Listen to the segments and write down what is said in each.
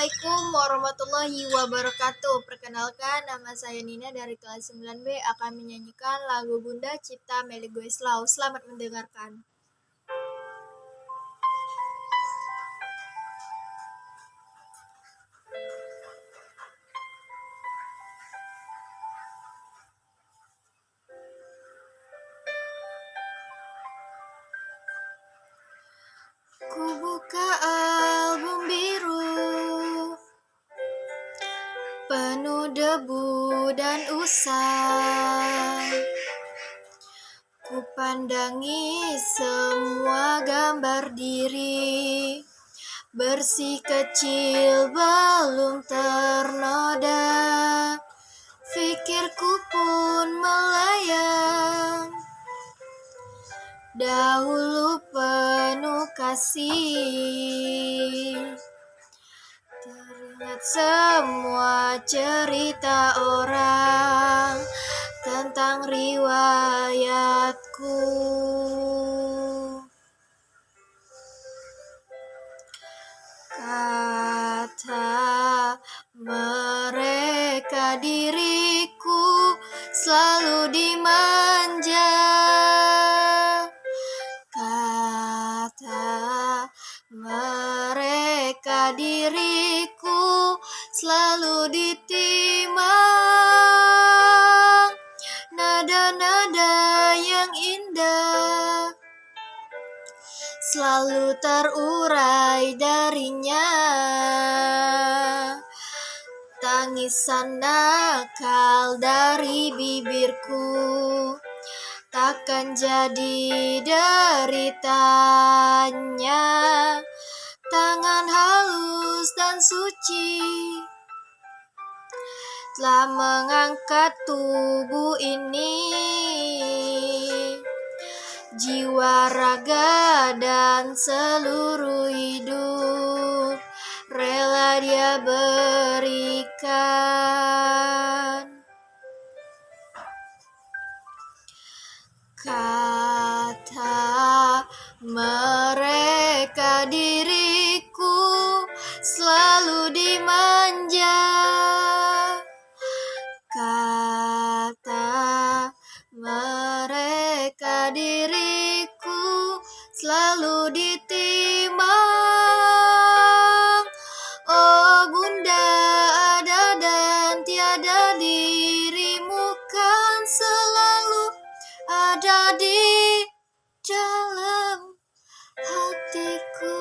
Assalamualaikum warahmatullahi wabarakatuh. Perkenalkan, nama saya Nina dari kelas 9B akan menyanyikan lagu Bunda Cipta Meli Goeslaw. Selamat mendengarkan. Ku buka album biru, penuh debu dan usang. Ku pandangi semua gambar diri, bersih kecil belum ternoda. Fikirku pun melayang, dahulu penuh kasih. Teringat semua cerita orang tentang riwayatku. Kata mereka diriku selalu dimanja. Kata mereka diriku selalu ditimang. Nada-nada yang indah selalu terurai darinya. Tangisan nakal dari bibirku takkan jadi deritanya. Tangan halus dan suci telah mengangkat tubuh ini. Jiwa, raga, dan seluruh hidup rela dia berikan. Kata mereka diriku selalu dimanja. Kata mereka diriku selalu ditimang. Oh Bunda, ada dan tiada, dirimu kan selalu ada di dalam hatiku.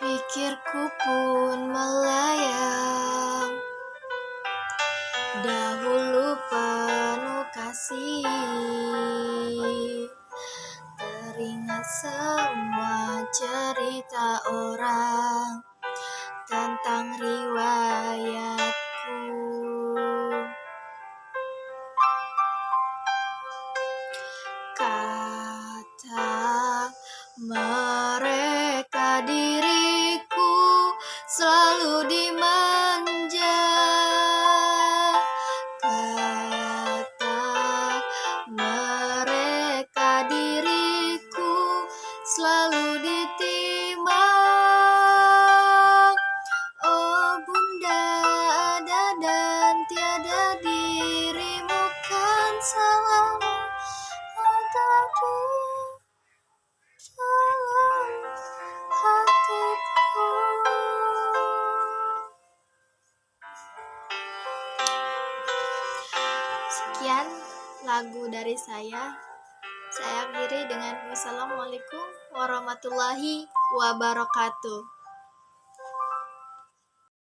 Pikirku pun melayang, dahulu penuh kasih. Teringat semua cerita orang tentang riwayatku. Kata mereka diriku selalu dimanja. Kata mereka diriku selalu ditimang. Oh Bunda, ada dan tiada, dirimu kan selalu ada di dalam hatiku. Sekian lagu dari saya. Saya akhiri dengan wassalamualaikum warahmatullahi wabarakatuh.